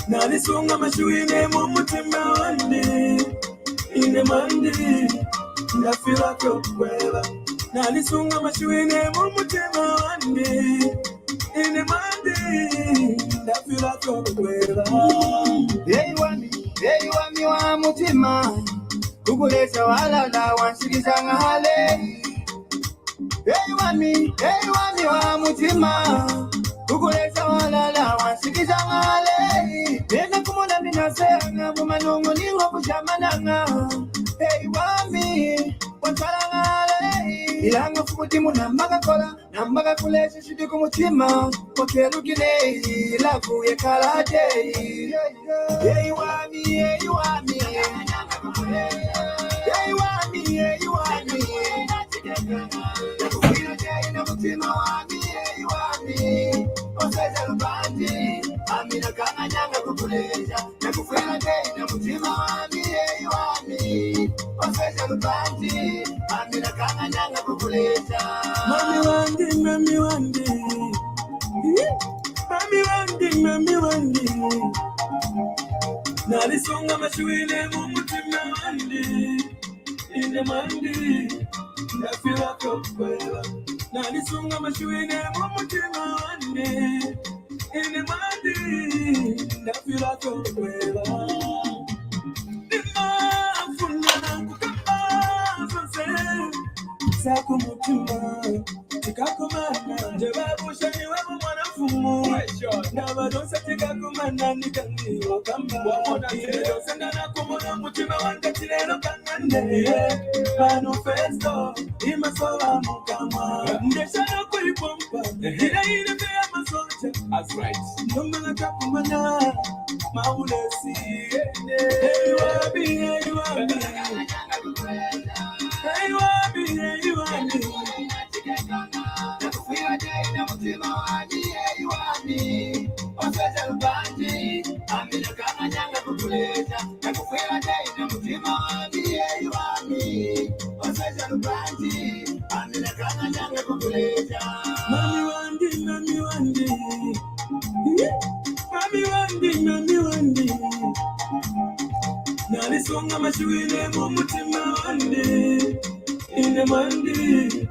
Nalisunga mashuine mu mutima wande ine mandi ndafira kwela nalisunga mashuine mu mutima wande ine mandi ndafira kwela hey wami wa mutima kukuleta walala wanshikisanga hale hey wami wa mutima kukuleta walala wanshikisanga hale nena kumona minasanga mumanongo ningo kushamananga hey wami wantalangale ilanga fukutimu nambaga kulesha shidi kumutima wakelukile lafu yekalate hey wami nakufira jaina mutima wami hey wami oseza lubandi amina kama nyanga kukuleja nakufira jaina mutima wami hey wami oseza lubandi amina kama nyanga kukuleja mami wandi nalisunga mashuine mu mutima wandi ine mandi ndafira kwela nalisunga mashuine mu mutima wandi ine mandi ndafira kwela ndimafuna kukamba zonse zako mutima tikakomana njebabushanyi wabo mwanafumu nabadonsa tikakomana nikangiwa kamba wamona ndana kumona mutima wanga chilero kangande manifesto imasoba mukama ndeshana kuipompa ila pea masocha that's right nomana kakumana maulesi hey wabi nakufira jaina mutima wani hey wami oseza lubandi amina kama nyanga kukuleta nakufira jaina mutima wani hey wami oseza lubandi amina kama nyanga kukuleta mami wandi nalisonga mashuine mu mutima wandi ine mandi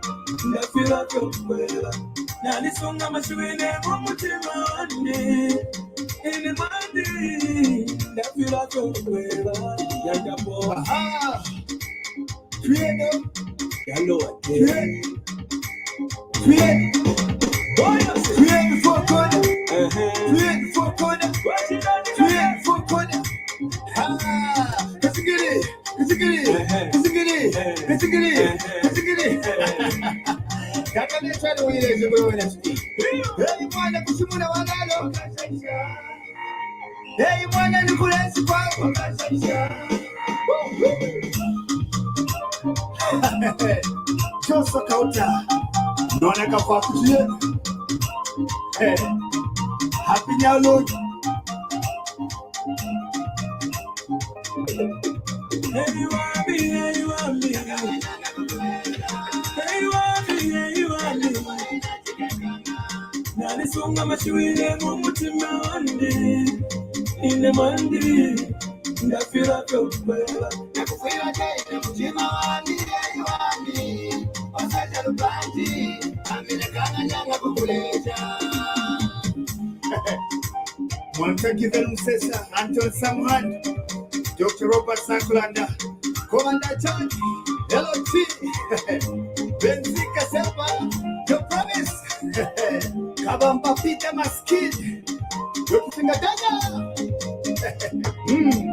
ndafira kwela nalisonga mashuine mu mutima wandi ine mandi ndafira kwela yangabo credo yalo credo for corner credo for corner Kakane uileze wewe na sisi. Hey mwana kusimuna wanalo. Hey mwana nikulesi kwako. Chosa kauta. Nona kafa kutie. Happy New Lord. Hey wami. Nalisunga mashuine mu mutima wandi ine mandi ndafira kwela nakufira jaina mutima wandi hey wami oseza lubandi amina kana nyanga kukuleta Mwantakivel Msesa Anton Samuhan Dr. Robert Sankulanda Commander John LOT Benzika Selva Your Promise Kabamba Peter Maskid Yokufinga Dada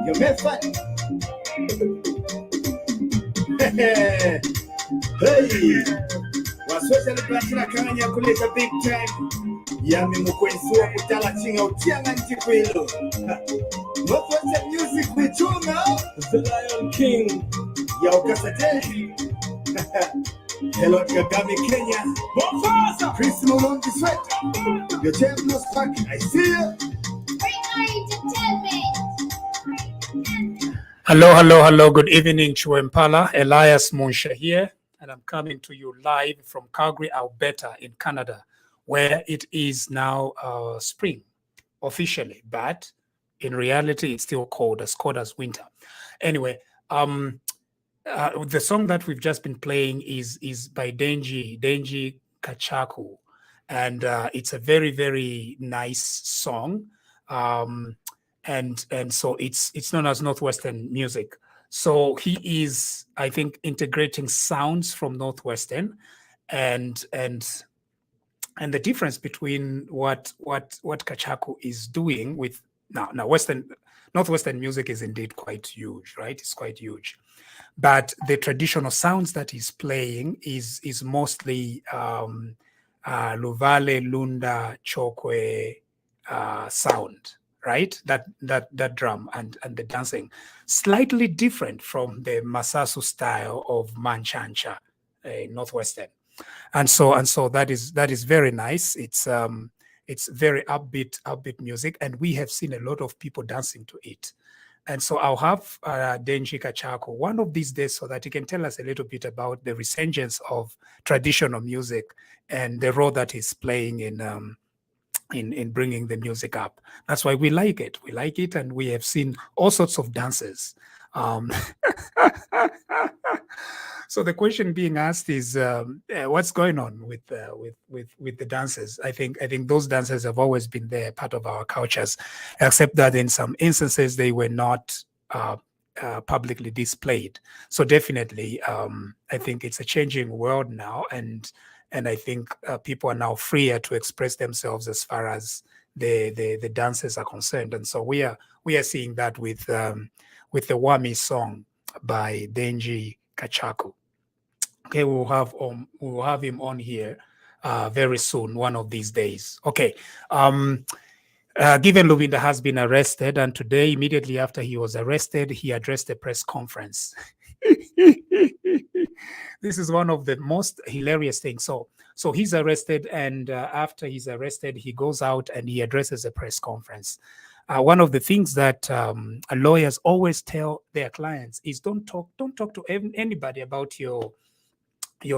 Your Method Hey Wasweza Libatina Kanya kuleta big time Yami mukwensuwa kutala chinga utianga nchikwilo. Northwestern music wichunga. The Lion King. Ya ukasate. Hello Kagame Kenya. Mufasa. Chris Mulongi Sweat. Your champions back. I see you. Hello. Good evening, Chuempala. Elias Munshya here, and I'm coming to you live from Calgary, Alberta, in Canada, where it is now spring officially, but in reality, it's still cold as winter. Anyway, the song that we've just been playing is by Denji Kachaku, and it's a very, very nice song. And so it's known as Northwestern music. So he is, I think, integrating sounds from Northwestern, and the difference between what Kachaku is doing with now Northwestern music is indeed quite huge, right? It's quite huge, but the traditional sounds that he's playing is mostly Luvale, Lunda, Chokwe sound. Right, that drum and the dancing, slightly different from the Masasu style of Manchancha, Northwestern, and so that is very nice. It's very upbeat music, and we have seen a lot of people dancing to it. And so I'll have Denji Kachaku one of these days so that he can tell us a little bit about the resurgence of traditional music and the role that he's playing in bringing the music up. That's why we like it. We like it, and we have seen all sorts of dances. So the question being asked is, what's going on with the dances? I think those dances have always been there, part of our cultures, except that in some instances they were not publicly displayed. So definitely, I think it's a changing world now, and I think people are now freer to express themselves as far as the dances are concerned. And so we are seeing that with the Wami song by Denji Kachaku. Okay, we'll have him on here very soon, one of these days. Okay. Given Lubinda has been arrested, and today, immediately after he was arrested, he addressed a press conference. This is one of the most hilarious things. So he's arrested, and after he's arrested, he goes out and he addresses a press conference. One of the things that lawyers always tell their clients is don't talk to anybody about your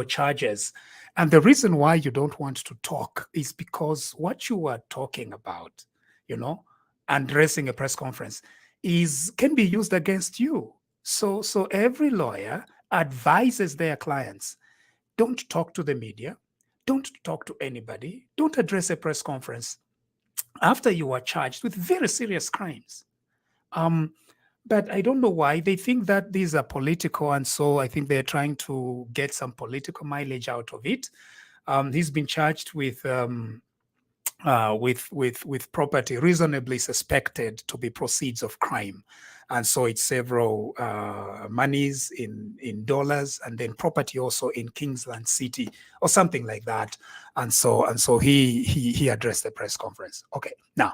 charges. And the reason why you don't want to talk is because what you are talking about, addressing a press conference, can be used against you. So every lawyer advises their clients, don't talk to the media, don't talk to anybody, don't address a press conference after you are charged with very serious crimes. But I don't know why they think that these are political, and so I think they're trying to get some political mileage out of it. He's been charged with property reasonably suspected to be proceeds of crime, and so it's several monies in dollars, and then property also in Kingsland City or something like that. And so he addressed the press conference. Okay, now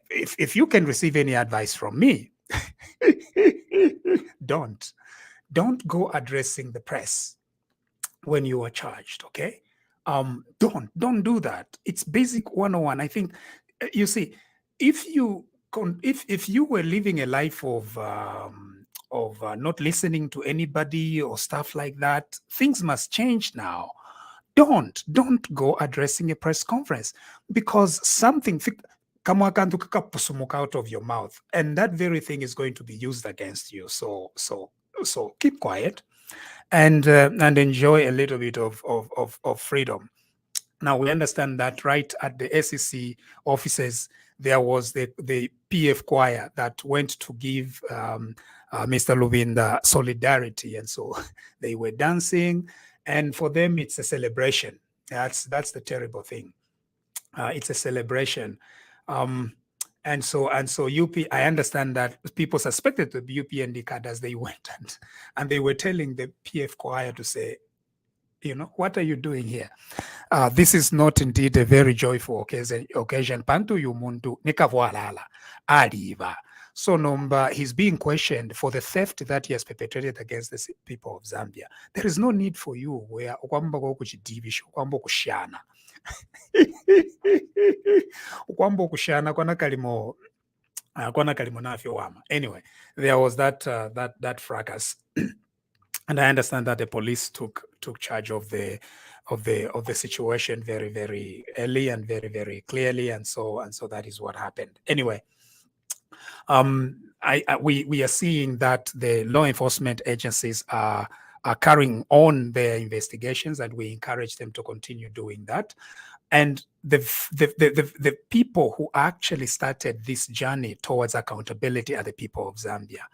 if you can receive any advice from me, don't go addressing the press when you are charged. Okay. Don't do that. It's basic 101. I think, you see, if you were living a life of not listening to anybody or stuff like that, things must change now. Don't go addressing a press conference, because something out of your mouth, and that very thing is going to be used against you. So keep quiet and enjoy a little bit of freedom. Now, we understand that right at the SEC offices, there was the PF choir that went to give Mr. Lubinda solidarity, and so they were dancing, and for them it's a celebration. That's the terrible thing. It's a celebration. And so I understand that people suspected to be UPND cadres. They went and they were telling the PF choir to say, You know, what are you doing here? This is not indeed a very joyful occasion. Pantu yumuntu nikavwalala aliva. So Nomba, he's being questioned for the theft that he has perpetrated against the people of Zambia. There is no need for you where ukwamba kuchidivisha, ukwamba kushana. Ukwamba kushana kwana kalimo nafyo wama. Anyway, there was that fracas. And I understand that the police took charge of the situation very, very early and very, very clearly, and so that is what happened. Anyway, we are seeing that the law enforcement agencies are carrying on their investigations, and we encourage them to continue doing that. And the people who actually started this journey towards accountability are the people of Zambia.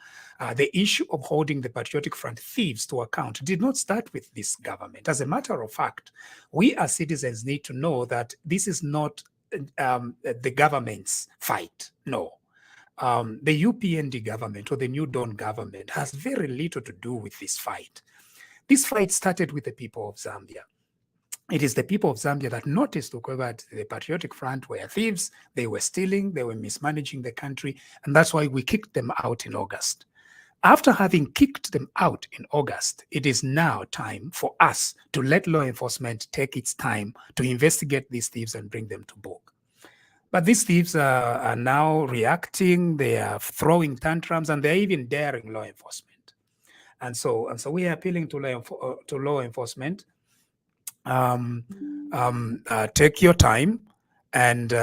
The issue of holding the Patriotic Front thieves to account did not start with this government. As a matter of fact, we as citizens need to know that this is not the government's fight. No. The UPND government or the New Dawn government has very little to do with this fight. This fight started with the people of Zambia. It is the people of Zambia that noticed that the Patriotic Front were thieves, they were stealing, they were mismanaging the country, and that's why we kicked them out in August. After having kicked them out in August, it is now time for us to let law enforcement take its time to investigate these thieves and bring them to book. But these thieves are now reacting, they are throwing tantrums, and they're even daring law enforcement. And so we are appealing to law enforcement. Take your time and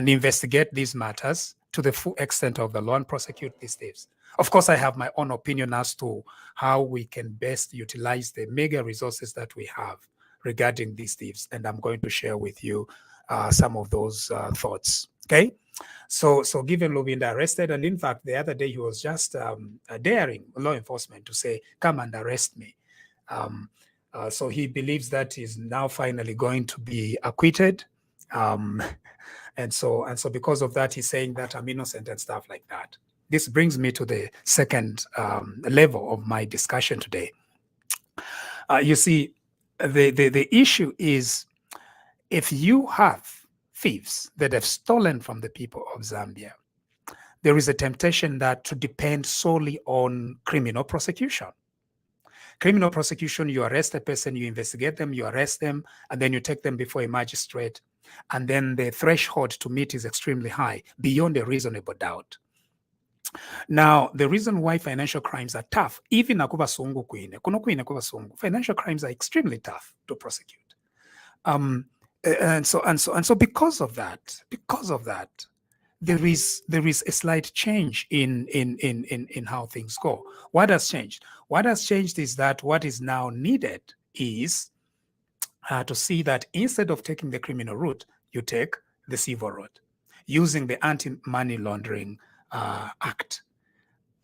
investigate these matters to the full extent of the law and prosecute these thieves. Of course, I have my own opinion as to how we can best utilize the mega resources that we have regarding these thieves, and I'm going to share with you some of those thoughts. Okay, so given Lubinda arrested, and in fact, the other day he was just daring law enforcement to say, "Come and arrest me." So he believes that he's now finally going to be acquitted. And so because of that, he's saying that I'm innocent and stuff like that. This brings me to the second level of my discussion today. You see, the issue is, if you have thieves that have stolen from the people of Zambia, there is a temptation that to depend solely on criminal prosecution. Criminal prosecution, you arrest a person, you investigate them, you arrest them, and then you take them before a magistrate. And then the threshold to meet is extremely high, beyond a reasonable doubt. Now, the reason why financial crimes are tough, even financial crimes are extremely tough to prosecute. And so because of that, there is a slight change in how things go. What has changed? What has changed is that what is now needed is to see that instead of taking the criminal route, you take the civil route, using the Anti-Money Laundering Act.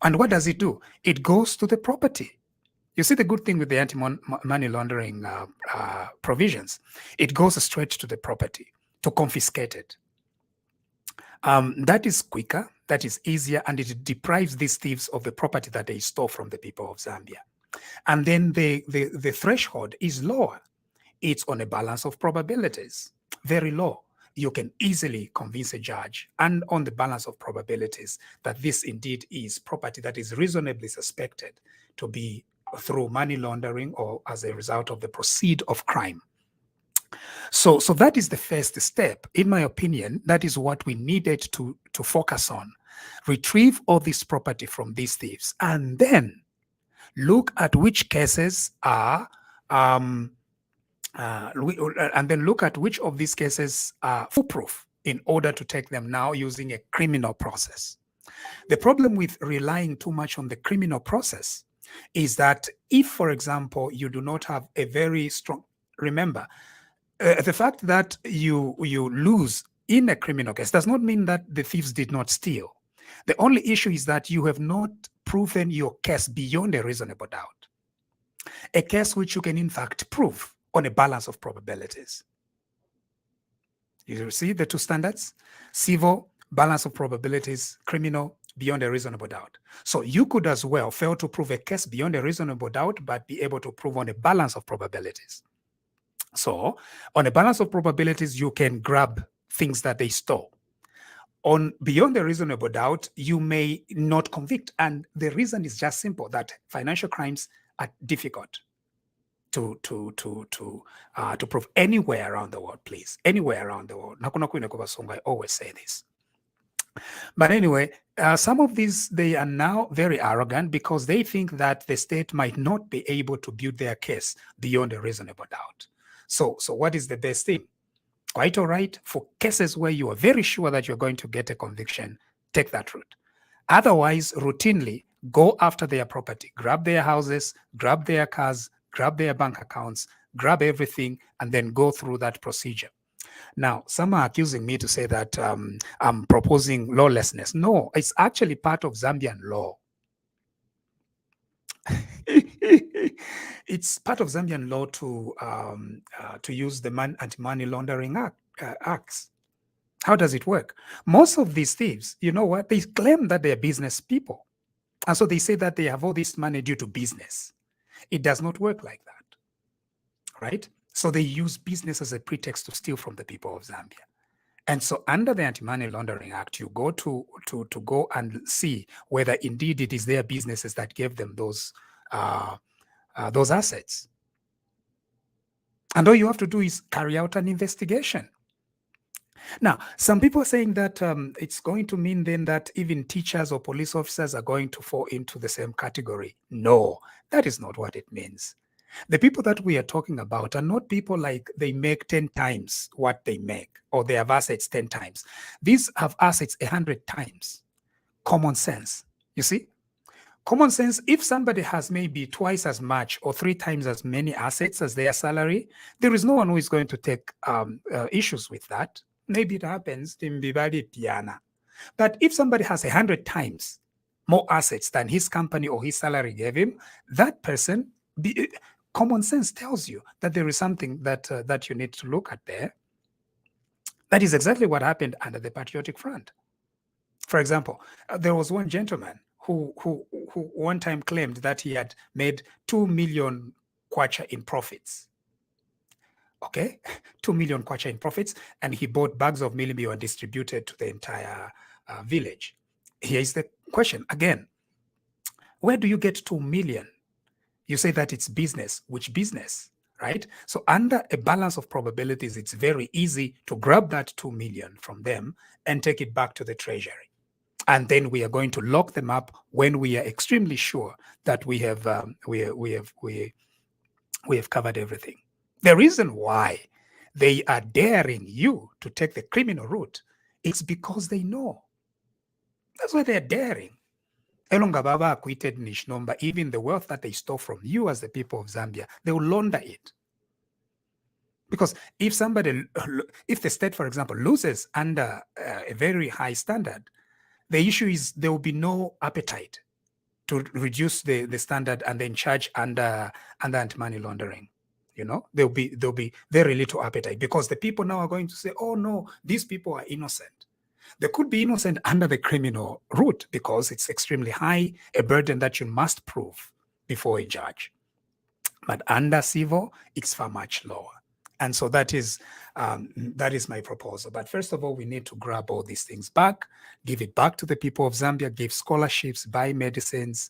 And what does it do? It goes to the property. You see the good thing with the anti-money laundering provisions, it goes straight to the property to confiscate it. That is quicker, that is easier, and it deprives these thieves of the property that they stole from the people of Zambia. And then the threshold is lower. It's on a balance of probabilities, very low. You can easily convince a judge, and on the balance of probabilities, that this indeed is property that is reasonably suspected to be through money laundering or as a result of the proceed of crime. So that is the first step. In my opinion, that is what we needed to focus on. Retrieve all this property from these thieves, and then look at which cases are and then look at which of these cases are foolproof in order to take them now using a criminal process. The problem with relying too much on the criminal process is that if, for example, you do not have a very strong, remember, the fact that you lose in a criminal case does not mean that the thieves did not steal. The only issue is that you have not proven your case beyond a reasonable doubt. A case which you can in fact prove on a balance of probabilities. You see the two standards? Civil, balance of probabilities; criminal, beyond a reasonable doubt. So you could as well fail to prove a case beyond a reasonable doubt, but be able to prove on a balance of probabilities. So on a balance of probabilities, you can grab things that they stole. On beyond a reasonable doubt, you may not convict. And the reason is just simple, that financial crimes are difficult to prove anywhere around the world, please. Anywhere around the world. I always say this. But anyway, some of these, they are now very arrogant because they think that the state might not be able to build their case beyond a reasonable doubt. So what is the best thing? Quite all right, for cases where you are very sure that you're going to get a conviction, take that route. Otherwise, routinely go after their property, grab their houses, grab their cars, grab their bank accounts, grab everything, and then go through that procedure. Now, some are accusing me to say that I'm proposing lawlessness. No, it's actually part of Zambian law. It's part of Zambian law to use the anti-money laundering acts. How does it work? Most of these thieves, you know what? They claim that they're business people. And so they say that they have all this money due to business. It does not work like that, right? So they use business as a pretext to steal from the people of Zambia. And so under the Anti-Money Laundering Act, you go to go and see whether indeed it is their businesses that gave them those assets. And all you have to do is carry out an investigation. Now, some people are saying that it's going to mean then that even teachers or police officers are going to fall into the same category. No, that is not what it means. The people that we are talking about are not people like they make 10 times what they make, or they have assets 10 times. These have assets 100 times. Common sense, you see? Common sense, if somebody has maybe twice as much or 3 times as many assets as their salary, there is no one who is going to take issues with that. Maybe it happens, but if somebody has 100 times more assets than his company or his salary gave him, that person, common sense tells you that there is something that you need to look at there. That is exactly what happened under the Patriotic Front. For example, there was one gentleman who one time claimed that he had made 2 million kwacha in profits. Okay, 2 million kwacha in profits, and he bought bags of milibio and distributed to the entire village. Here is the question again: where do you get 2 million? You say that it's business. Which business, right? So under a balance of probabilities, it's very easy to grab that 2 million from them and take it back to the treasury. And then we are going to lock them up when we are extremely sure that we have covered everything. The reason why they are daring you to take the criminal route is because they know. That's why they're daring. Even the wealth that they stole from you as the people of Zambia, they will launder it. Because if the state, for example, loses under a very high standard, the issue is there will be no appetite to reduce the standard and then charge under anti-money laundering. You know, there'll be very little appetite because the people now are going to say, oh no, these people are innocent. They could be innocent under the criminal route because it's extremely high, a burden that you must prove before a judge. But under civil, it's far much lower. And so that is my proposal. But first of all, we need to grab all these things back, give it back to the people of Zambia, give scholarships, buy medicines,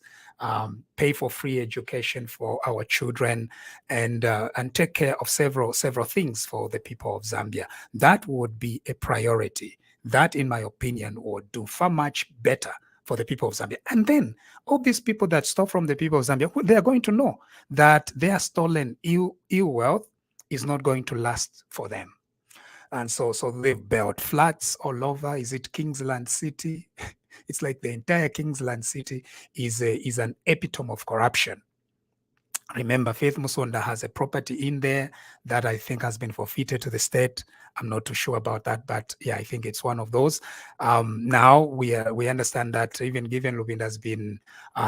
pay for free education for our children, and take care of several things for the people of Zambia. That would be a priority. That, in my opinion, would do far much better for the people of Zambia. And then all these people that stole from the people of Zambia, they are going to know that their stolen ill wealth is not going to last for them. And so they've built flats all over. Is it Kingsland City? It's like the entire Kingsland City is an epitome of corruption. Remember, Faith Musonda has a property in there that I think has been forfeited to the state. I'm not too sure about that, but yeah, I think it's one of those. Now we understand that even given Lubinda has been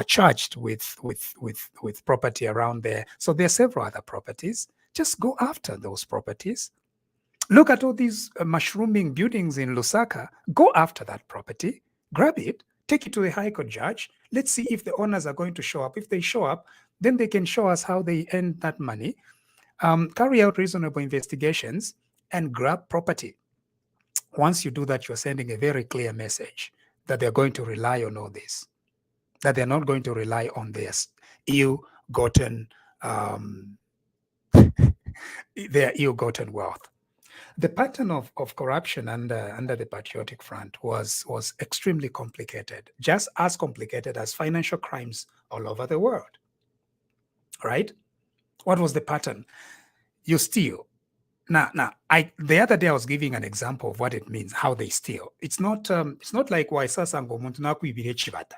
charged with property around there. So there are several other properties. Just go after those properties. Look at all these mushrooming buildings in Lusaka. Go after that property, grab it, Take it to the High Court judge. Let's see if the owners are going to show up. If they show up, then they can show us how they earned that money, carry out reasonable investigations, and grab property. Once you do that, you're sending a very clear message that they're going to rely on all this, that they're not going to rely on their ill-gotten their ill-gotten wealth. The pattern of corruption under the Patriotic Front was extremely complicated, just as complicated as financial crimes all over the world. Right? What was the pattern? You steal. Now, the other day I was giving an example of what it means, how they steal. It's not like why sasango umuntu nakwibire chibata.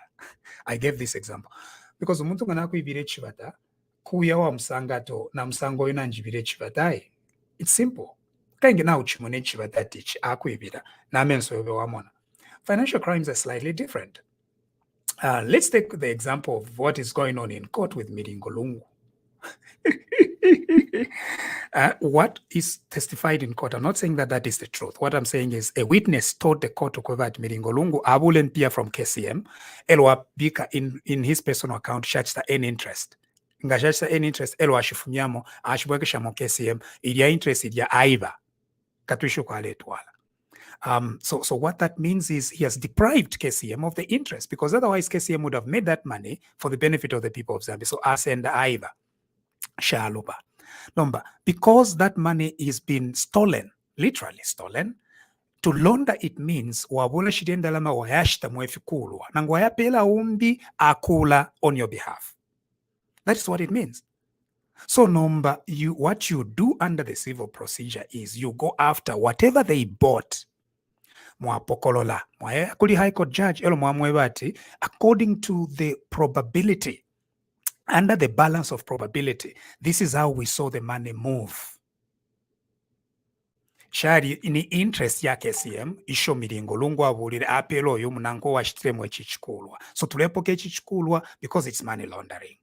I gave this example because umuntu nakwibire chibata kuya wa msangato na msango ina njibire chibatai. It's simple. Financial crimes are slightly different. Let's take the example of what is going on in court with Miringolungu. What is testified in court, I'm not saying that is the truth. What I'm saying is a witness told the court to cover at Miringolungu, Abulen Pia from KCM, Elwa Bika in his personal account, shachta any interest. Ngashachta any interest, Elwa Shifunyamo, Ashbwekesha mo KCM, idia interest idia aiva. So what that means is he has deprived KCM of the interest, because otherwise KCM would have made that money for the benefit of the people of Zambia. So us and Aiva, Shaluba. Number, because that money is being stolen, literally stolen, to launder it means wabula shidendalama wayashta mwefikulwa nangwayapela umbi akula on your behalf. That is what it means. So number, what you do under the civil procedure is you go after whatever they bought. Mwapokolola, kuli High Court judge, according to the probability, under the balance of probability. This is how we saw the money move. Shari ini interest ya KCM, isho Miringolungu abulire apelo yo munango wa shitremwe chichikulwa. So tulepoke chichikulwa because it's money laundering.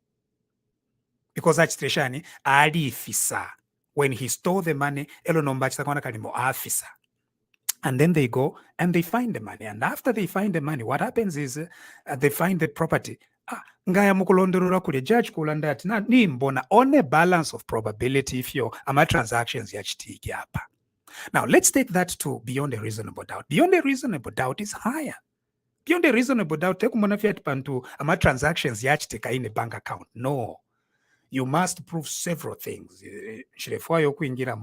Because Achtreshani, Ali Fisa, when he stole the money, Officer. And then they go and they find the money. And after they find the money, what happens is they find the property. Judge on a balance of probability if your transactions. Now let's take that to beyond a reasonable doubt. Beyond a reasonable doubt is higher. Beyond a reasonable doubt, transactions in a bank account. No. You must prove several things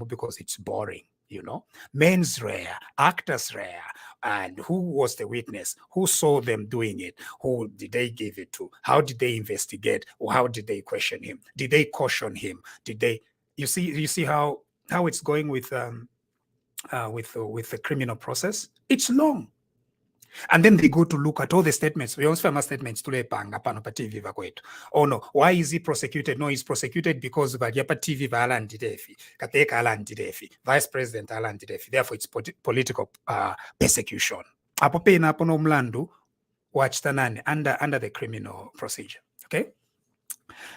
because it's boring, you know. Mens rea, actors rea, and who was the witness? Who saw them doing it? Who did they give it to? How did they investigate? Or how did they question him? Did they caution him? Did they? You see how it's going with the criminal process? It's long. And then they go to look at all the statements. We also have statements to TVBAKWETU. Oh no, why is he prosecuted? No, he's prosecuted because TV Vice President Alan Didefi. Therefore, it's political persecution. Under the criminal procedure. Okay.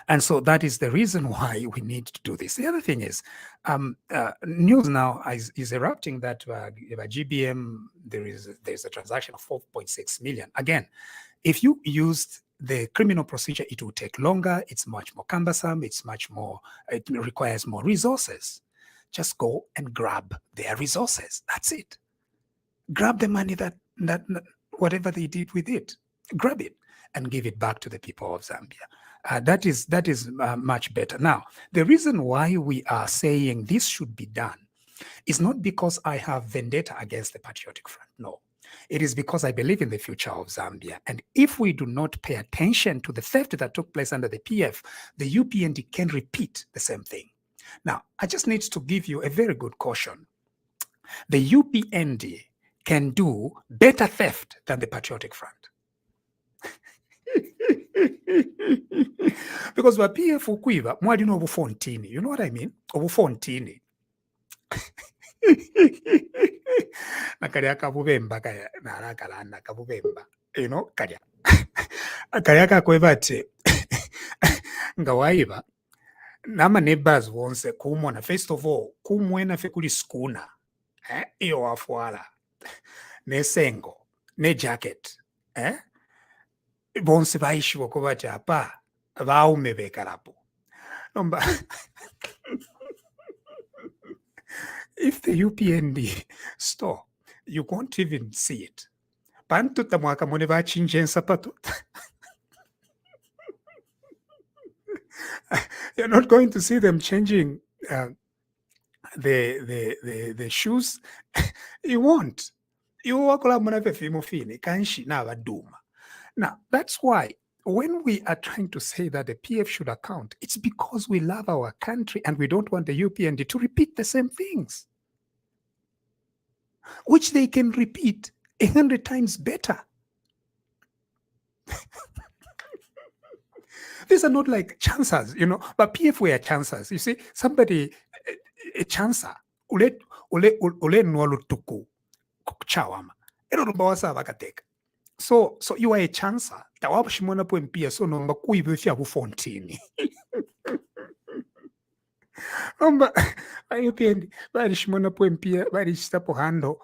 And so that is the reason why we need to do this. The other thing is, news now is erupting that GBM, there's a transaction of 4.6 million. Again, if you used the criminal procedure, it will take longer. It's much more cumbersome. It requires more resources. Just go and grab their resources. That's it. Grab the money that whatever they did with it, grab it and give it back to the people of Zambia. That is much better. Now, the reason why we are saying this should be done is not because I have vendetta against the Patriotic Front. No, it is because I believe in the future of Zambia. And if we do not pay attention to the theft that took place under the PF, the UPND can repeat the same thing. Now, I just need to give you a very good caution. The UPND can do better theft than the Patriotic Front. Because the PF ukwiba mwali no obufontini, you know what I mean? Obufontini. Nakalya kabubemba kaya nalakalanda kabubemba, you know, kalya. Kalya kakweba ati nga waiba nama neighbors wonse kumona. First of all, kumwena fe kuli skuna, iyo wafwala ne sengo ne jacket, bonse baishiwa kuba chapa baume bekarapo. If the UPND store, you won't even see it. Pantu tamwaka mone bachinje sapato. You're not going to see them changing the shoes. You won't. You walk around kanshi na baduma. Now, that's why when we are trying to say that the PF should account, it's because we love our country and we don't want the UPND to repeat the same things, which they can repeat 100 times better. These are not like chances, but PF were chances. You see, somebody, a chancer, ule nwolu tuku chawama. Ero bawasa bakateka. So you are a chancer. Tawabashimona po mpia so no makuibe fya bu fontini. UPND bari shimona po mpia bari shitapo hando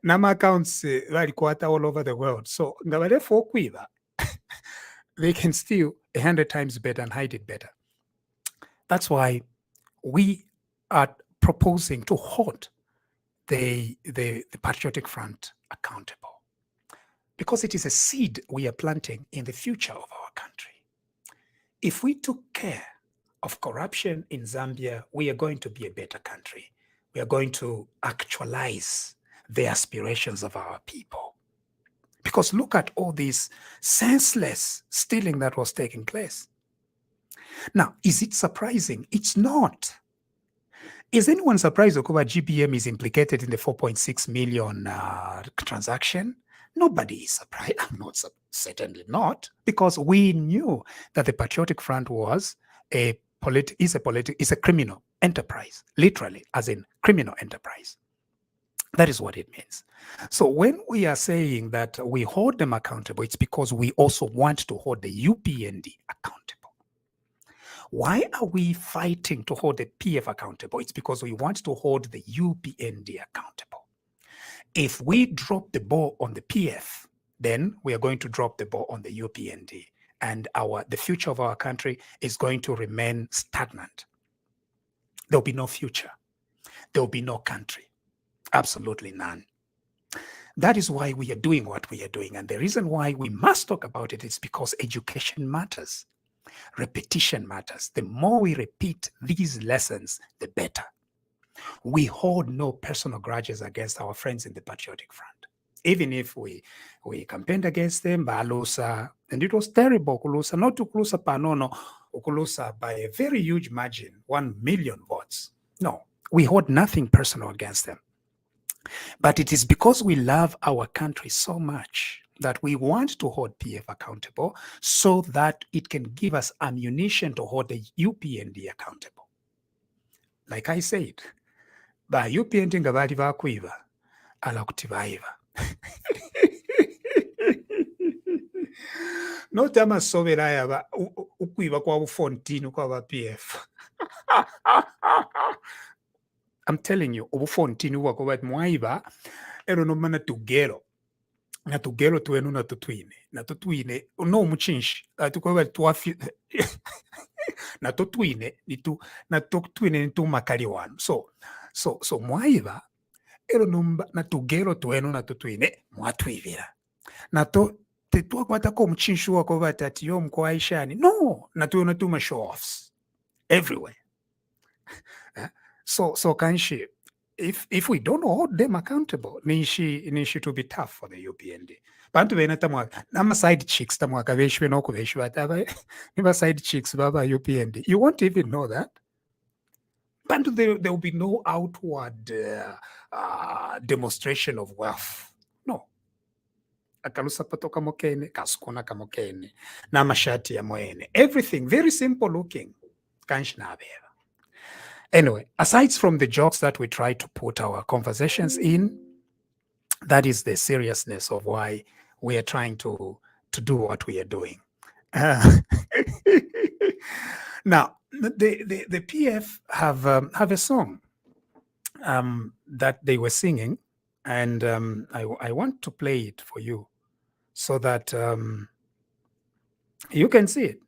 nama accounts bari kwata all over the world. So ngabale fo kuiba. They can steal 100 times better and hide it better. That's why we are proposing to hold the Patriotic Front accountable, because it is a seed we are planting in the future of our country. If we took care of corruption in Zambia, we are going to be a better country. We are going to actualize the aspirations of our people. Because look at all this senseless stealing that was taking place. Now, is it surprising? It's not. Is anyone surprised that GBM is implicated in the 4.6 million transaction? Nobody is surprised. I'm not, certainly not, because we knew that the Patriotic Front was a criminal enterprise, literally, as in criminal enterprise. That is what it means. So when we are saying that we hold them accountable, it's because we also want to hold the UPND accountable. Why are we fighting to hold the PF accountable? It's because we want to hold the UPND accountable. If we drop the ball on the PF, then we are going to drop the ball on the UPND, and the future of our country is going to remain stagnant. There'll be no future. There'll be no country. Absolutely none. That is why we are doing what we are doing. And the reason why we must talk about it is because education matters. Repetition matters. The more we repeat these lessons, the better. We hold no personal grudges against our friends in the Patriotic Front. Even if we campaigned against them, Balusa, and it was terrible, Kulusa, not to Kulusa Panono, Kulusa by a very huge margin, 1 million votes. No, we hold nothing personal against them. But it is because we love our country so much that we want to hold PF accountable so that it can give us ammunition to hold the UPND accountable. Like I said, ba UPND nga bali bakwiba ala kuti baiba. Not amasobera yaba ukwiba kwa bufontini kwa ba PF. I'm telling you, ubufontini wako bat mwaiba ero no mana tugero. Na tugero tuenu na tutwine no muchinshi atukoba twafi na tutwine nitu makali wanu. So mwaiba ero numba na tugero tuenu na tutwine mwatwivira. Na to tetua kwata ko muchinshi wako batati yo mko aishani. No, na tuenu tuma show offs everywhere. So kanshi, if we don't hold them accountable, nishi to be tough for the UPND. Bantu bena tamwaka nama side chicks tamwaka veshwe no kuveshwa taba niba side chicks baba UPND. You won't even know that. Bantu there will be no outward demonstration of wealth. No. Akalusa pato kamokene, kasukona kamokene, nama shati ya moene. Everything very simple looking. Kanshi na abeva. Anyway, aside from the jokes that we try to put our conversations in, that is the seriousness of why we are trying to do what we are doing. Now, the PF have a song that they were singing, and I want to play it for you so that You can see it.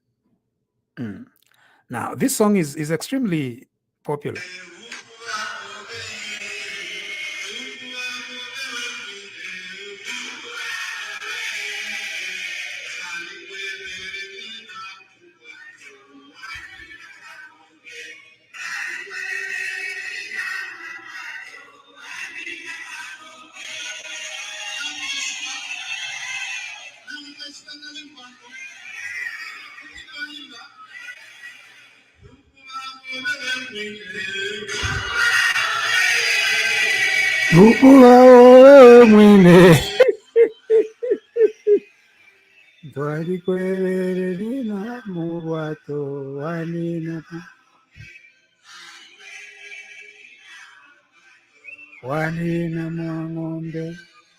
Now, this song is extremely popular.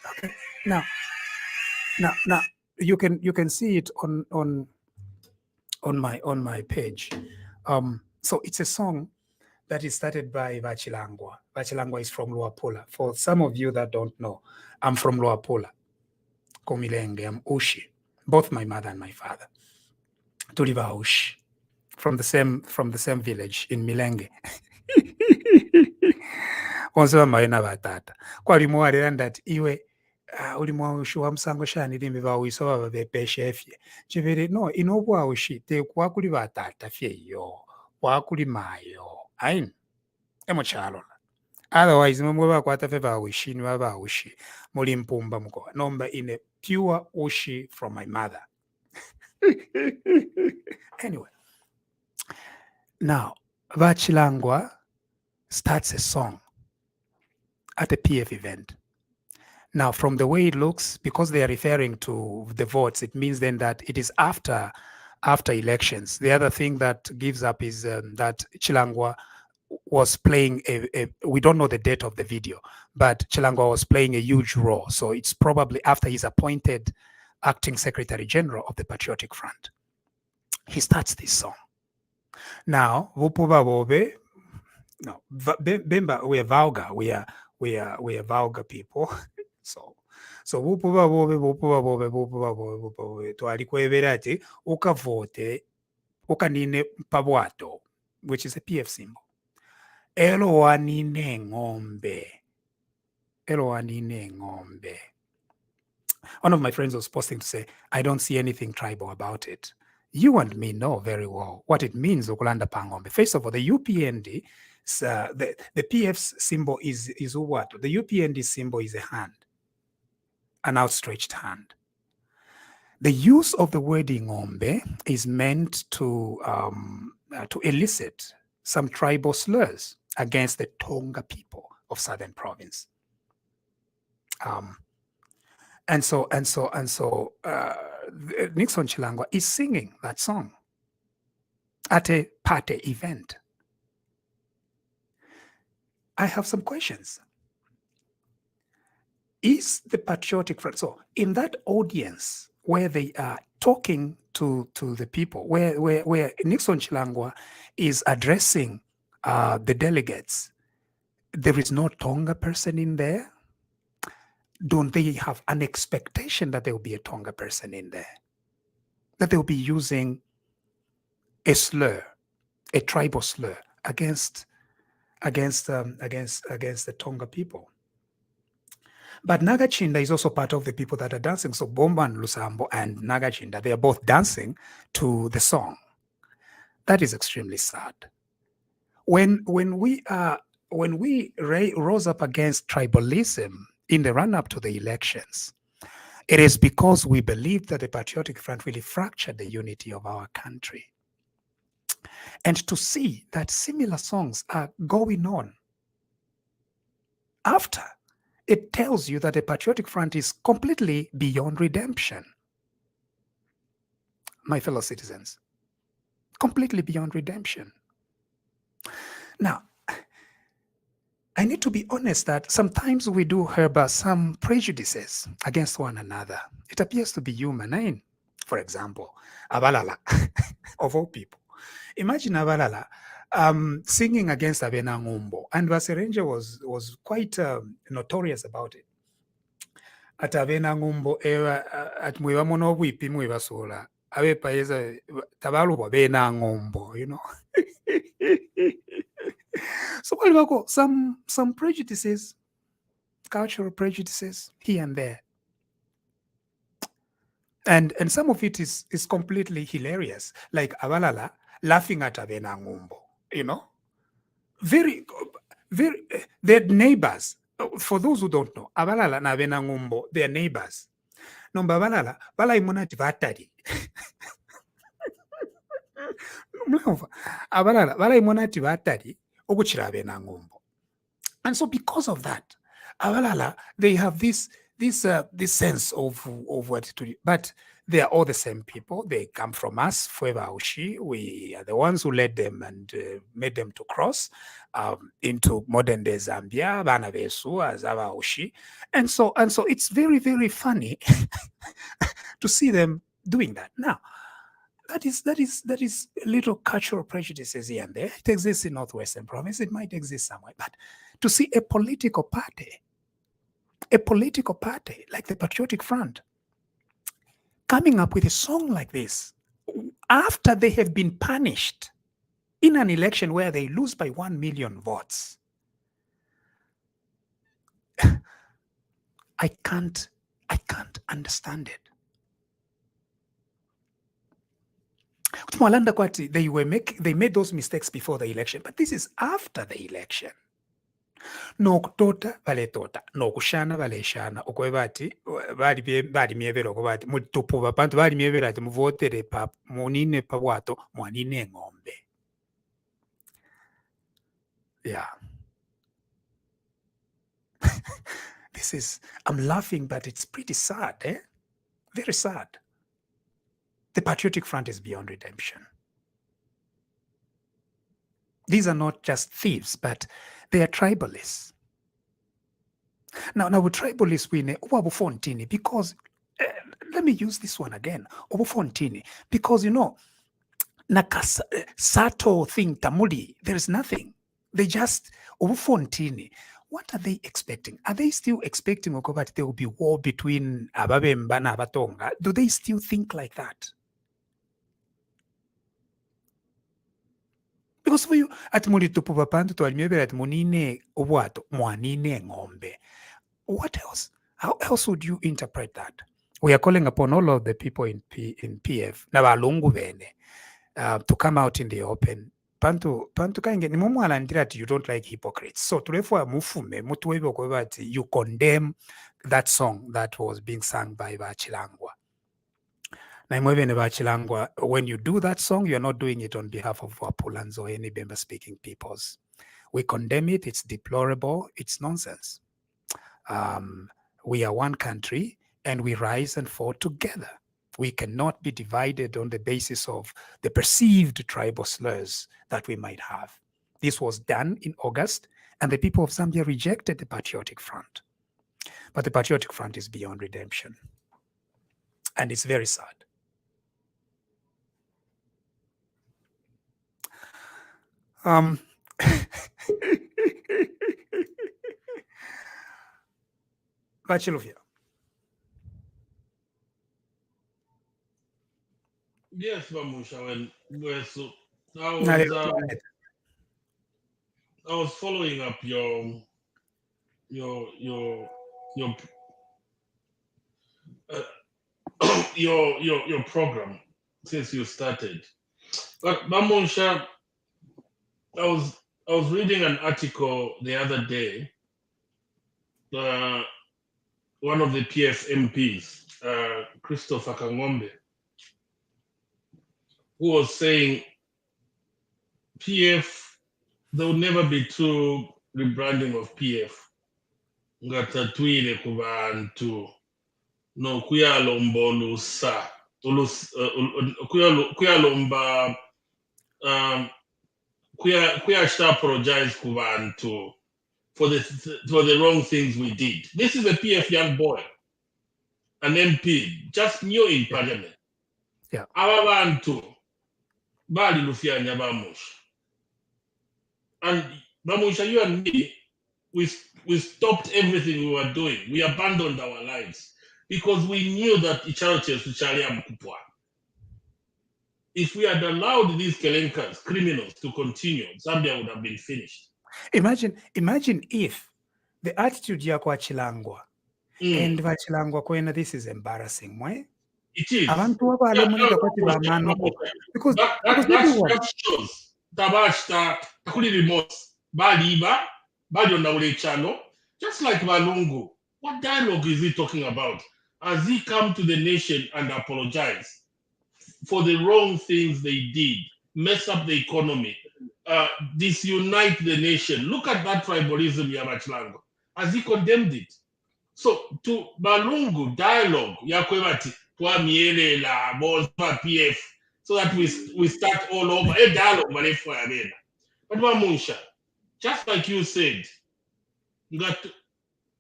Okay. Now you can see it on my page. So it's a song that is started by Vachilangwa. Vachilangwa is from Luapula. For some of you that don't know, I'm from Luapula. Komilenge, I'm Ushi. Both my mother and my father. Tuliva Ushi. From the same village in Milenge. Onse vamaina vatata. Kwalimuwarira ndati iwe uri mwaushi wa musango shani rimbi vauiso vava vepeshefye. Chiviri no inobwaushi te kwakuli vatata fyeyo. Kwakuli mayo. Aini. Emuchalo. Otherwise, mwe vakwata fe vaushi ni vavaushi. Muri mpumba mko. Nomba in a pure ushi from my mother. Anyway. Now, Vachilangwa starts a song at a PF event. Now, from the way it looks, because they are referring to the votes, it means then that it is after elections. The other thing that gives up is that Chilangwa was playing we don't know the date of the video, but Chilangwa was playing a huge role. So it's probably after he's appointed acting Secretary General of the Patriotic Front. He starts this song. Now, Vupuba Bobe, no, Bemba, we are vulgar. We are vulgar people. So Vupuba Bobe, Tualikweveraji, Ukavote, Ukanine Pabwato, which is a PF symbol. Eloanine ngombe. Eloanine ngombe. One of my friends was posting to say, I don't see anything tribal about it. You and me know very well what it means, Ukulanda Pangombe. First of all, the UPND, the PF's symbol is what? The UPND symbol is a hand, an outstretched hand. The use of the word Ngombe is meant to elicit some tribal slurs against the Tonga people of Southern Province. And so Nixon Chilangwa is singing that song at a party event. I have some questions. Is the Patriotic Front, so in that audience where they are talking to the people, where Nixon Chilangwa is addressing the delegates, there is no Tonga person in there? Don't they have an expectation that there will be a Tonga person in there? That they will be using a slur, a tribal slur against the Tonga people. But Nagachinda is also part of the people that are dancing. So Bomba and Lusambo and Nagachinda, they are both dancing to the song. That is extremely sad. When we rose up against tribalism in the run-up to the elections, it is because we believed that the Patriotic Front really fractured the unity of our country. And to see that similar songs are going on after, it tells you that the Patriotic Front is completely beyond redemption. My fellow citizens, completely beyond redemption. Now, I need to be honest that sometimes we do harbor some prejudices against one another. It appears to be human. For example, Abalala, of all people. Imagine Abalala singing against Abena Ngumbo, and Vaserenja was quite notorious about it. At Abena Ngumbo, at Mwiwamono Wipi Mwiwasola, abepayeza tabaluba bena ngombo, you know. So some prejudices, cultural prejudices here and there. And some of it is completely hilarious, like Abalala laughing at Abena Ngumbo, you know. Very, they're neighbors. For those who don't know, Abalala na Abena Ngumbo, they're neighbors. No, Abalala, bala imonati vatari. Abalala, bala imonati vatari, okuchira Abena Ngumbo. And so because of that, Abalala, they have this sense of what to do. But they are all the same people. They come from us, Fueva Ushi. We are the ones who led them and made them to cross into modern day Zambia, Banavesu, Azava Ushi. And so it's very, very funny to see them doing that. Now, that is little cultural prejudices here and there. It exists in Northwestern Province. It might exist somewhere. But to see a political party like the Patriotic Front coming up with a song like this after they have been punished in an election where they lose by 1 million votes, I can't understand it. They made those mistakes before the election, but this is after the election. Nokutota valetota, nokushana valeshana, okwevati bali mievero kwati mutupuva pantu bali mievero ati muvotere pa munine pawato mwanine ngombe. Yeah. I'm laughing, but it's pretty sad, eh? Very sad. The Patriotic Front is beyond redemption. These are not just thieves, but they are tribalists. Now with tribalists, we know Obufontini, because let me use this one again, Obufontini, because you know, Sato thing Tamuli, there is nothing. They just Obufontini. What are they expecting? Are they still expecting that there will be war between Ababemba and Abatonga? Do they still think like that? Because for you, at Munitupupapantu to Almebe at Munine what? Mwanine ngombe. What else? How else would you interpret that? We are calling upon all of the people in PF, to come out in the open. Pantu kange ni mumu alandira that you don't like hypocrites. So therefore mufume mutuwebe kwebati you condemn that song that was being sung by Bachilangwa. When you do that song, you're not doing it on behalf of Wapulans or any Bemba-speaking peoples. We condemn it. It's deplorable. It's nonsense. We are one country, and we rise and fall together. We cannot be divided on the basis of the perceived tribal slurs that we might have. This was done in August, and the people of Zambia rejected the Patriotic Front. But the Patriotic Front is beyond redemption. And it's very sad. Bacheluvia. Yes, Munshya, I was following up your program since you started. But Munshya, I was reading an article the other day. One of the PF MPs, Christopher Kangombe, who was saying PF, there will never be true rebranding of PF. Ngatatuile kubantu no kuyalomba olusa kuyalomba kuyasha apologize kubantu for the wrong things we did. This is a PF young boy, an MP, just new in parliament. Yeah. Ababantu bali lufianya Bamusha. And Bamusha, you and me, we stopped everything we were doing. We abandoned our lives because we knew that Icharoche Suchalia Mkupwa. if we had allowed these Kelenkas, criminals, to continue, Zambia would have been finished. Imagine if the attitude ya kwa Chilangwa and Vachilangwa kwena, this is embarrassing. Why? It is. Because that shows Tabashta, Takuli remorse, Baliba, Badionawle Chano, just like Malungu. What dialogue is he talking about? Has he come to the nation and apologized for the wrong things they did, mess up the economy, disunite the nation? Look at that tribalism, Yamachlango. Has he condemned it? So to Balungu dialogue, Yakwebati, Tuamielela, Bonfa PF, so that we start all over a dialogue, but Munshya, just like you said,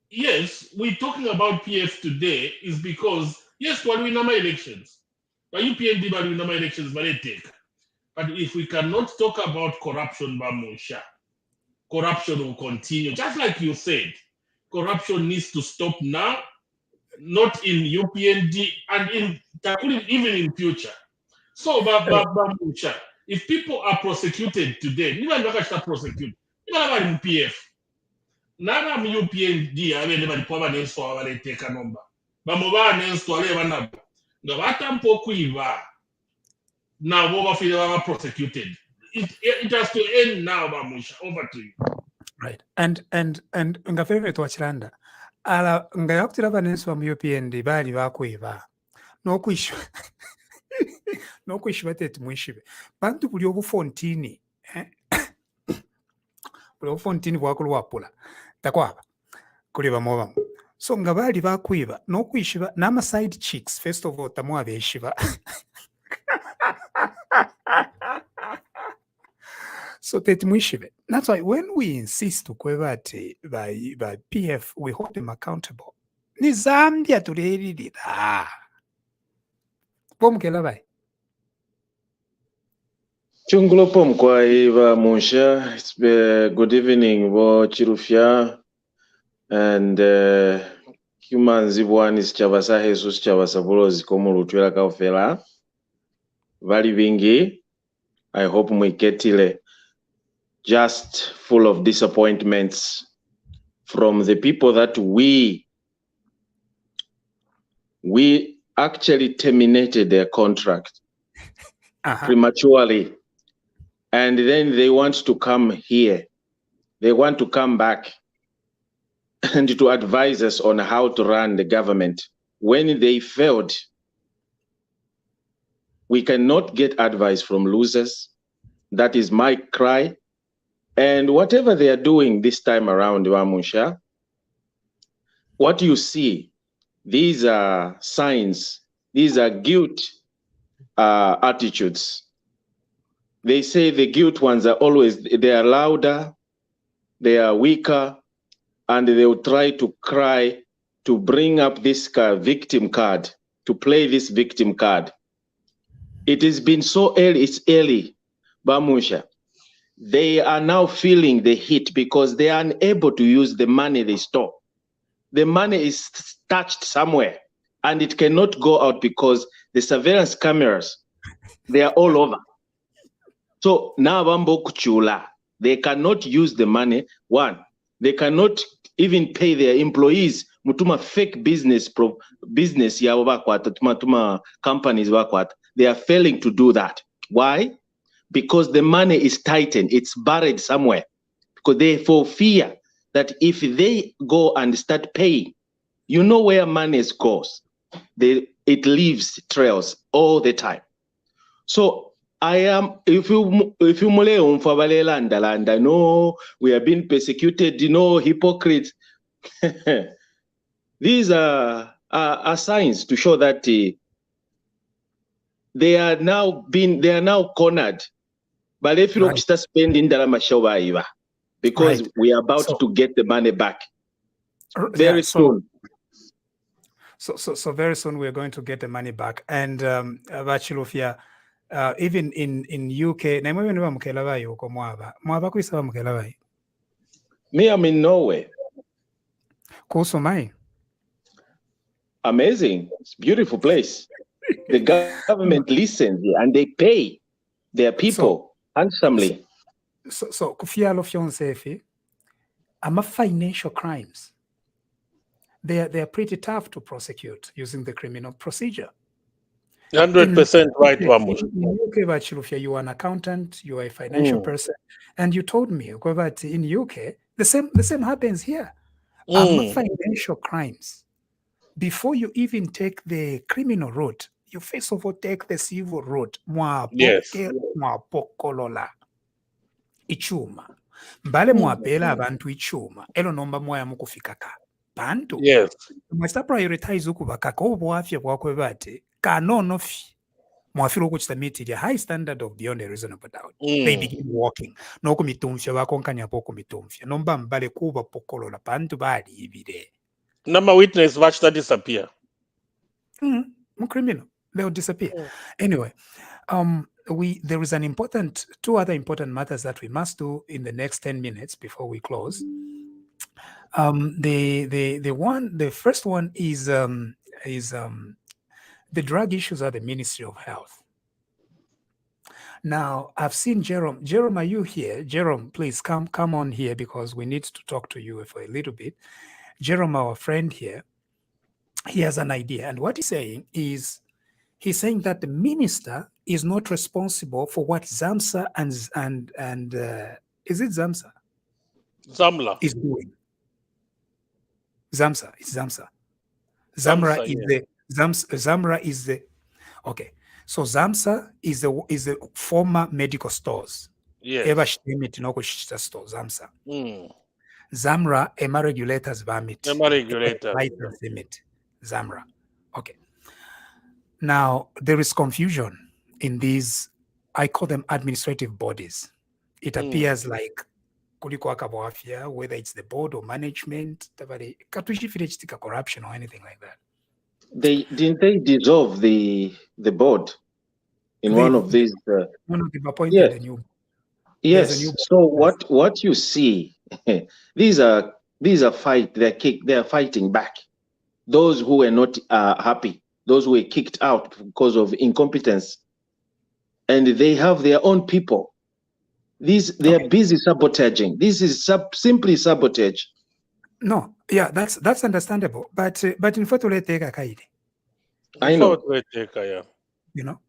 yes, we're talking about PF today is because yes, when we number elections, but UPND but we number elections, but they take. But if we cannot talk about corruption, Munshya, corruption will continue. Just like you said, corruption needs to stop now, not in UPND and even in future. So, Munshya, if people are prosecuted today, even if they are prosecuted, even about PF, nana mu UPND abende balipoba nenso abaleteka nomba bamuba nenso ale banabo nga batampa okuiba nabo bafile baba prosecuted. It has to end now, Munshya. Over to you. Right. And nga favorite wachilanda ala nga yakutira banenso mu UPND bali bakwiba n'okwishyura n'okwishyura tete mwishibe bantu buli obufontini buli obufontini bwakulwapula takwaba kuli bamobamu so nga bali bakwiba n'okwishyura n'ama side chicks first of all tamu abeshiba. So that's why when we insist to kwebate by PF, we hold them accountable. Ni Zambia tulelilira. Pomkela bai. Chungulo pomkwa iva Munshya. It's good evening bo Chirufya and human zibwani sichawasa Jesus chawasa bulozi komu lutwela kaufela. Vali vingi. I hope mwiketile. Just full of disappointments from the people that we actually terminated their contract prematurely. And then they want to come here. They want to come back and to advise us on how to run the government. When they failed, we cannot get advice from losers. That is my cry. And whatever they are doing this time around, Munshya, what you see, these are signs, these are guilt attitudes. They say the guilt ones are always, they are louder, they are weaker, and they will try to cry to bring up this victim card, to play this victim card. It has been so early, it's early, Munshya. They are now feeling the heat because they are unable to use the money they stole. The money is touched somewhere and it cannot go out because the surveillance cameras, they are all over. So now they cannot use the money. One, they cannot even pay their employees. Mutuma fake business ya tuma companies wakwat. They are failing to do that. Why? Because the money is tightened, it's buried somewhere. Because they for fear that if they go and start paying, you know where money goes. It leaves trails all the time. So I am, if you no, we are being persecuted, you know, hypocrites. These are signs to show that they are now cornered. But if you look, start spending because we are about to get the money back very soon. So very soon we're going to get the money back. And Bachilofia, even in UK, me, I'm in Norway. Amazing. It's a beautiful place. The government listens and they pay their people handsomely. So kufialo fyonsefi, ama financial crimes. They are pretty tough to prosecute using the criminal procedure. 100% right, Wamush. In UK, you are an accountant, you are a financial person, and you told me that in UK the same happens here. Financial crimes. Before you even take the criminal route, you first of all take the civil route. Yes. Mwapokolola ichuma. Mbale mwapela abantu ichuma. Elo nomba mwaya mukufikaka. Bantu. Yes. Mwesta prioritize ukubakaka obwafya bwakwe bate kanono fi. Mwafiro okuchita meet high standard of beyond a reasonable doubt. They begin walking. No kumitumfya bakonkanya po kumitumfya. Nomba mbale kuba pokolola bantu bali ibide. Number witness watch that disappear. Criminal. They'll disappear. Anyway, there is two other important matters that we must do in the next 10 minutes before we close. The first one is the drug issues at the Ministry of Health. Now, I've seen Jerome. Jerome, are you here? Jerome, please come on here because we need to talk to you for a little bit. Jerome, our friend here, he has an idea. And what he's saying is, he's saying that the minister is not responsible for what ZAMSA and is it ZAMSA? Zamla is doing. ZAMSA, it's ZAMSA. Zamra is the okay. So ZAMSA is the former medical stores. yes. ZAMSA. Zamra EMA regulators vomit. EMA regulators. Zamra. Okay. Now there is confusion in these, I call them administrative bodies. It appears like whether it's the board or management, corruption or anything like that. Didn't they dissolve the board in one of these? One of them appointed a new. Yes. So what you see, these are fight. They are fighting back. Those who were not happy, those who were kicked out because of incompetence, and they have their own people. They are busy sabotaging. This is simply sabotage. No, yeah, that's understandable. But in Kaide, I know. You know.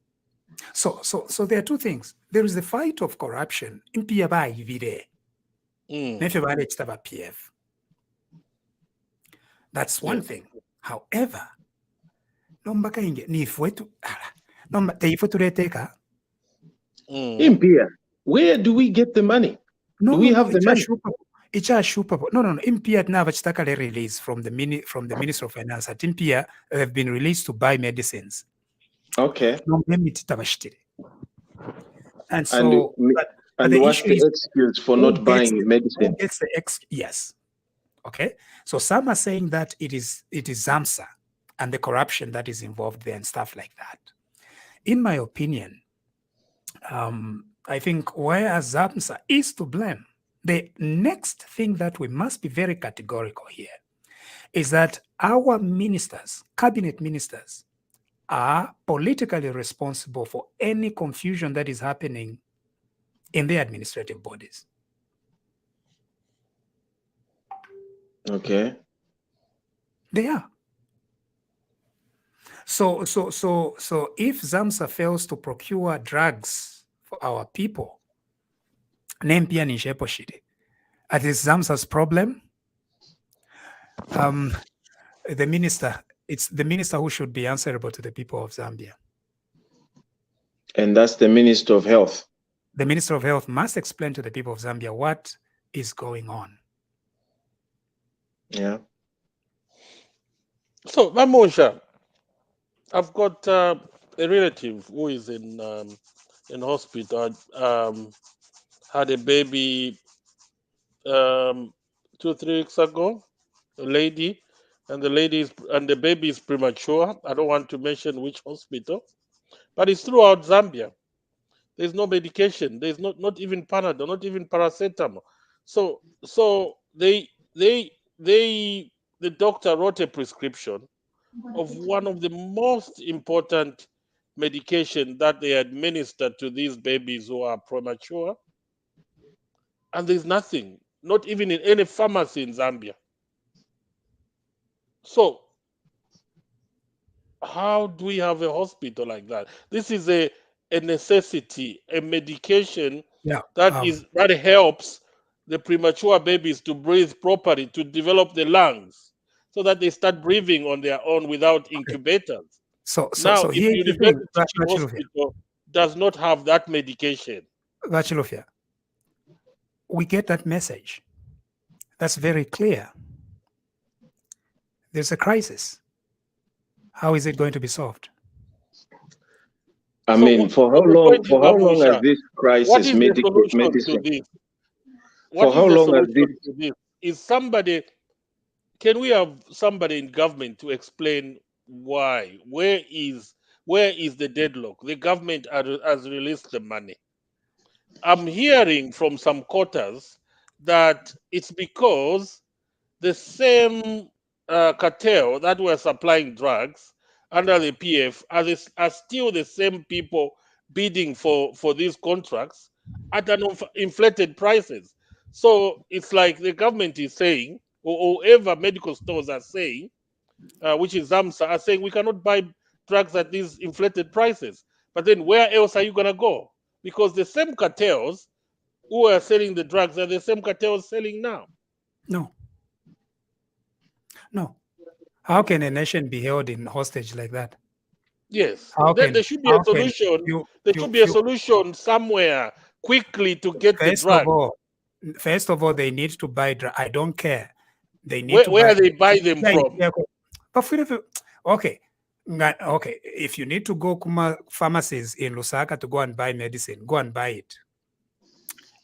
So there are two things. There is the fight of corruption in PF. That's one thing. However, where do we get the money? Do we have the money? No. Impia now release from the Minister of Finance. At Impia have been released to buy medicines. Okay. And so, and what's the excuse for not buying medicine? Yes. Okay. So some are saying that it is ZAMSA and the corruption that is involved there and stuff like that. In my opinion, I think whereas ZAMSA is to blame, the next thing that we must be very categorical here is that our ministers, cabinet ministers, are politically responsible for any confusion that is happening in the administrative bodies. Okay. They are. So if ZAMSA fails to procure drugs for our people, at least ZAMSA's problem, it's the minister who should be answerable to the people of Zambia. And that's the Minister of Health. The Minister of Health must explain to the people of Zambia what is going on. Yeah. So, Munshya, I've got a relative who is in hospital. Had a baby 2-3 weeks ago. A lady, and the baby is premature. I don't want to mention which hospital, but it's throughout Zambia. There's no medication. There's not even Panadol, not even paracetamol. So the doctor wrote a prescription of one of the most important medication that they administer to these babies who are premature, and there's nothing, not even in any pharmacy in Zambia. So how do we have a hospital like that? This is a necessity, a medication Yeah. that helps the premature babies to breathe properly, to develop the lungs, so that they start breathing on their own without incubators. So Now, if here's the thing, University Hospital does not have that medication, Vachilofia, we get that message. That's very clear. There's a crisis. How is it going to be solved? I mean, for how long? For how long has this crisis? What is the solution to this? What is the solution to this? Is somebody? Can we have somebody in government to explain why? Where is the deadlock? The government has released the money. I'm hearing from some quarters that it's because the same cartel that were supplying drugs under the PF are still the same people bidding for these contracts at an inflated prices. So it's like the government is saying, or whoever medical stores are saying, which is ZAMSA, are saying we cannot buy drugs at these inflated prices. But then where else are you going to go? Because the same cartels who are selling the drugs are the same cartels selling now. No. No. How can a nation be held in hostage like that? Yes. There should be a solution. There should be a solution somewhere quickly to get the drug. First of all, they need to buy drugs. I don't care. They need where they buy them from. Okay. Okay. If you need to go to pharmacies in Lusaka to go and buy medicine, go and buy it.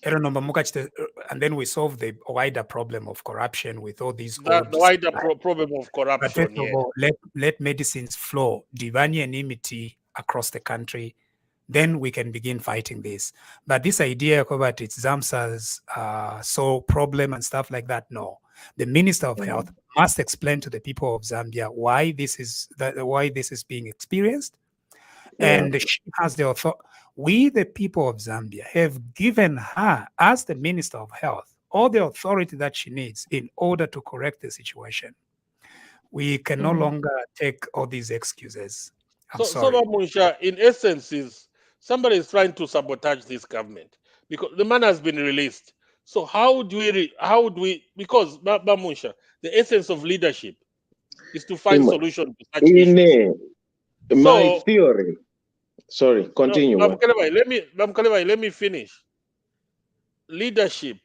And then we solve the wider problem of corruption with all these. The wider problem of corruption. But first of all, let medicines flow, divine enmity across the country. Then we can begin fighting this. But this idea about it's ZAMSA's sole problem and stuff like that, no. The Minister of Health must explain to the people of Zambia why this is being experienced. And she has the authority. We, the people of Zambia, have given her, as the Minister of Health, all the authority that she needs in order to correct the situation. We can no longer take all these excuses. So Munshya, in essence, is somebody is trying to sabotage this government because the man has been released. So how do we? Because Munshya, the essence of leadership is to find solutions to such issues. My theory. Sorry, continue. No, let me finish. Leadership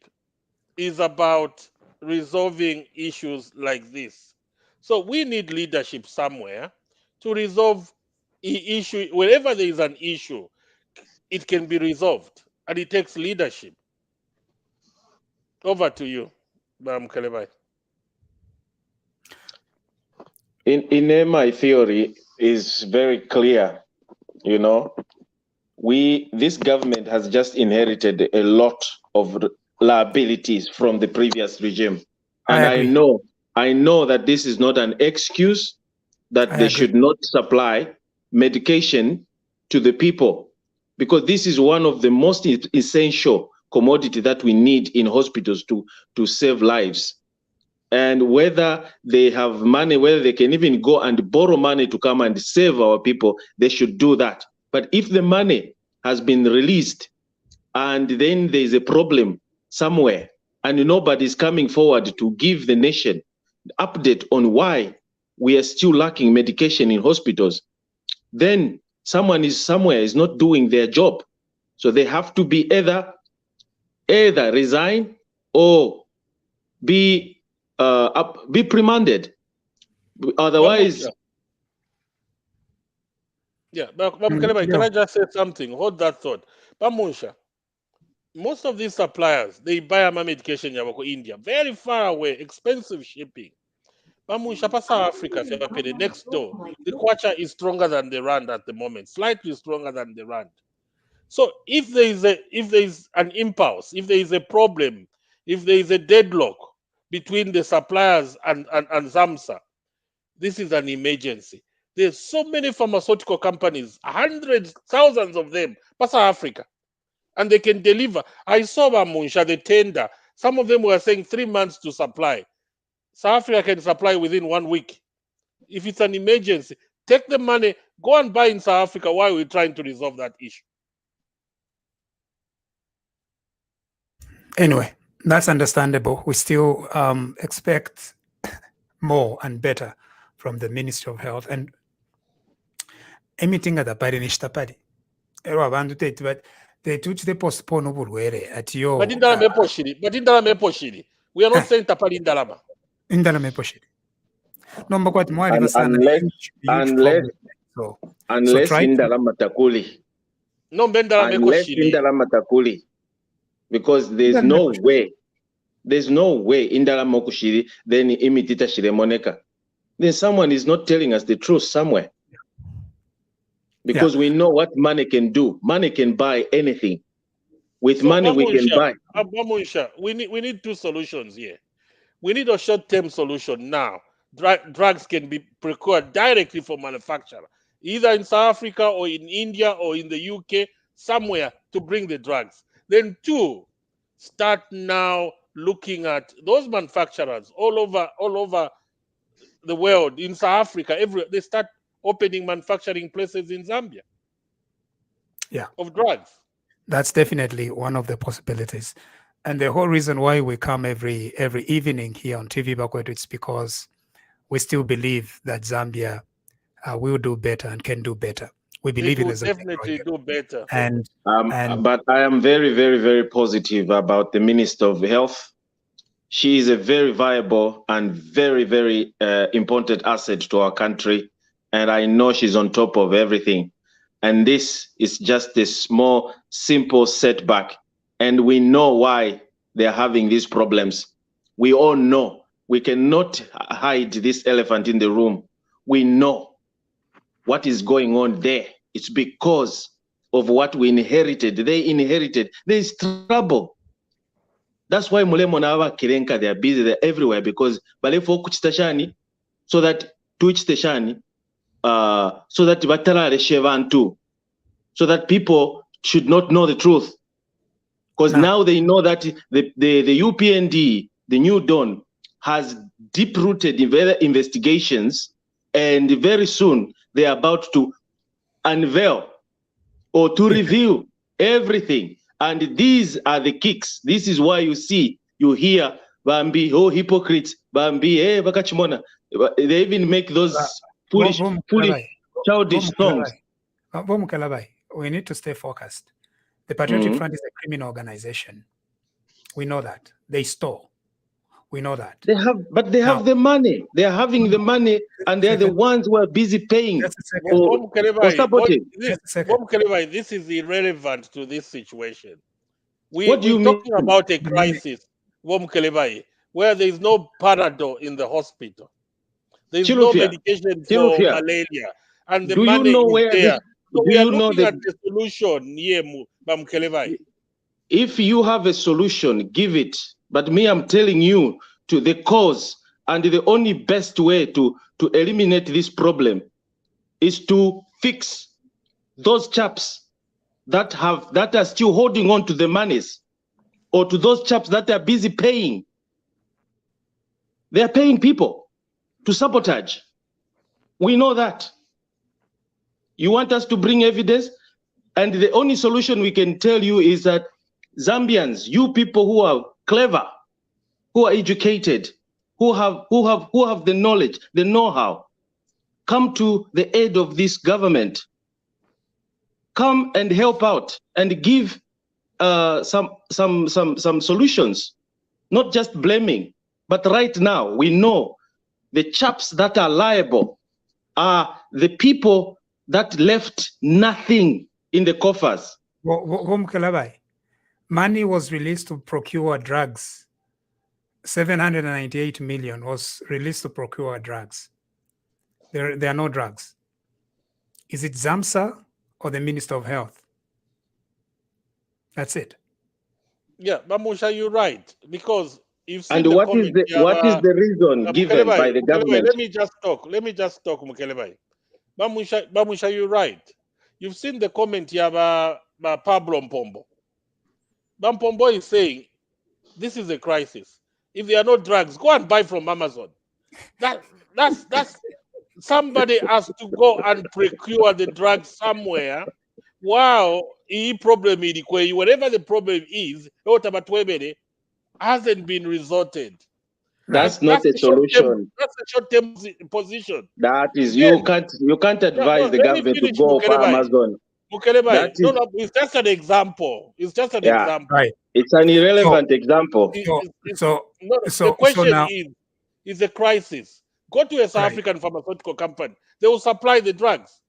is about resolving issues like this. So we need leadership somewhere to resolve issue. Wherever there is an issue, it can be resolved, and it takes leadership. Over to you, Bam Kalebai. In my theory is very clear. You know, this government has just inherited a lot of liabilities from the previous regime. And I know that this is not an excuse that they should not supply medication to the people, because this is one of the most essential commodity that we need in hospitals to save lives. And whether they have money, whether they can even go and borrow money to come and save our people, they should do that. But if the money has been released and then there's a problem somewhere and nobody's coming forward to give the nation update on why we are still lacking medication in hospitals, then someone is somewhere is not doing their job. So they have to be either resign or be reprimanded. Otherwise, can I just say something? Hold that thought. Munshya, most of these suppliers, they buy my medication in India, very far away, expensive shipping. Munshya, South Africa, next door, the kwacha is stronger than the rand at the moment, slightly stronger than the rand. So if there is an impulse, if there is a problem, if there is a deadlock between the suppliers and ZAMSA, this is an emergency. There's so many pharmaceutical companies, hundreds, thousands of them, South Africa, and they can deliver. I saw Munshya, the tender. Some of them were saying 3 months to supply. South Africa can supply within 1 week. If it's an emergency, take the money, go and buy in South Africa while we're trying to resolve that issue. Anyway, that's understandable. We still expect more and better from the Ministry of Health. And anything at the party nishtapadi. They took the postpone obulwere at your. But in Dalame Poshiri, we are not saying tapali in Dalama. In Dalame Poshiri. No, but more unless in Dalama Takuli. No, unless in Dalama Takuli. Because there's no way in Dalama Kushiri, then imitita Shiremoneka. Then someone is not telling us the truth somewhere. Because we know what money can do. Money can buy anything. With money, we can buy. We need two solutions here. We need a short-term solution now. Drugs can be procured directly from manufacturer, either in South Africa or in India or in the UK, somewhere to bring the drugs. Then two, start now looking at those manufacturers all over the world, in South Africa, they start opening manufacturing places in Zambia. Of drugs. That's definitely one of the possibilities. And the whole reason why we come every evening here on TVBAKWETU, it's because we still believe that Zambia will do better and can do better. We believe it is definitely do better. But I am very, very, very positive about the Minister of Health. She is a very viable and very, very important asset to our country. And I know she's on top of everything. And this is just a small, simple setback. And we know why they're having these problems. We all know. We cannot hide this elephant in the room. We know what is going on there. It's because of what we inherited. They inherited. There is trouble. That's why Mulemo Nawa Kirenka, they are busy, they're everywhere, because Balefo Kuchitashani, so that Twitch-tashani, so that Batara Reshevan too, so that people should not know the truth. Because now they know that the UPND, the new Dawn, has deep-rooted investigations, and very soon they're about to unveil or to reveal everything. And these are the kicks. This is why you hear Bambi, oh, hypocrites, Bambi, eh, Bakachimona. They even make those foolish, childish songs. We need to stay focused. The Patriotic Front is a criminal organization. We know that. They store. We know that. They have the money. They are having the money, and they are the ones who are busy paying for sabotage. This is irrelevant to this situation. We're talking mean? About a crisis, where there is no Panadol in the hospital. There is no medication for malaria, and the money is there. So we are looking at the solution here, Bamkelevai. If you have a solution, give it. But me, I'm telling you, to the cause, and the only best way to eliminate this problem is to fix those chaps that are still holding on to the monies, or to those chaps that are busy paying. They are paying people to sabotage. We know that. You want us to bring evidence? And the only solution we can tell you is that Zambians, you people who are clever, who are educated, who have the knowledge, the know-how, come to the aid of this government. Come and help out and give some solutions, not just blaming. But right now, we know the chaps that are liable are the people that left nothing in the coffers. Money was released to procure drugs. 798 million was released to procure drugs. There are no drugs. Is it ZAMSA or the Minister of Health? That's it. Yeah, Munshya, you're right. Because You've seen And the what is comment. the reason given by the government? Let me just talk, Mukelebai. Bamusha, you're right. You've seen the comment here by Pablo Mpombo. Mpombo is saying, this is a crisis. If there are no drugs, go and buy from Amazon. That's somebody has to go and procure the drugs somewhere. Wow, problem whatever the problem is, hasn't been resorted. That's not a solution. That's a short-term position. That is, Then, you can't advise the government to go for Amazon. Mukelebai, it's just an example. It's just an example. Right. It's an irrelevant example. The question is a crisis. Go to a South African pharmaceutical company. They will supply the drugs.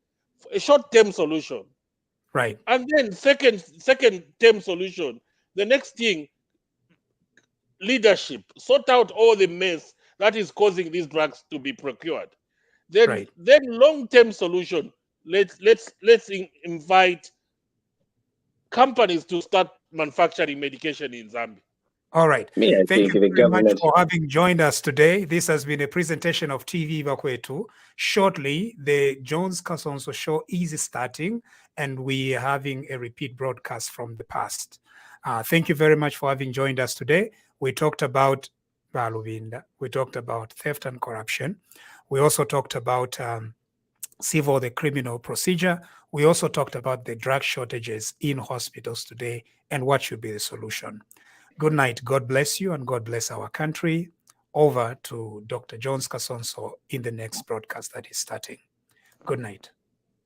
A short-term solution. Right. And then second-term solution. The next thing, leadership. Sort out all the mess that is causing these drugs to be procured. Then long-term solution. Let's invite companies to start manufacturing medication in Zambia. All right. Thank you very much for having joined us today. This has been a presentation of TV Bakwetu. Shortly, the Jones Kasonso show is starting, and we are having a repeat broadcast from the past. Thank you very much for having joined us today. We talked about Lubinda. We talked about theft and corruption. We also talked about the criminal procedure. We also talked about the drug shortages in hospitals today and what should be the solution. Good night. God bless you and God bless our country. Over to Dr. Jones Kasonso in the next broadcast that is starting. Good night.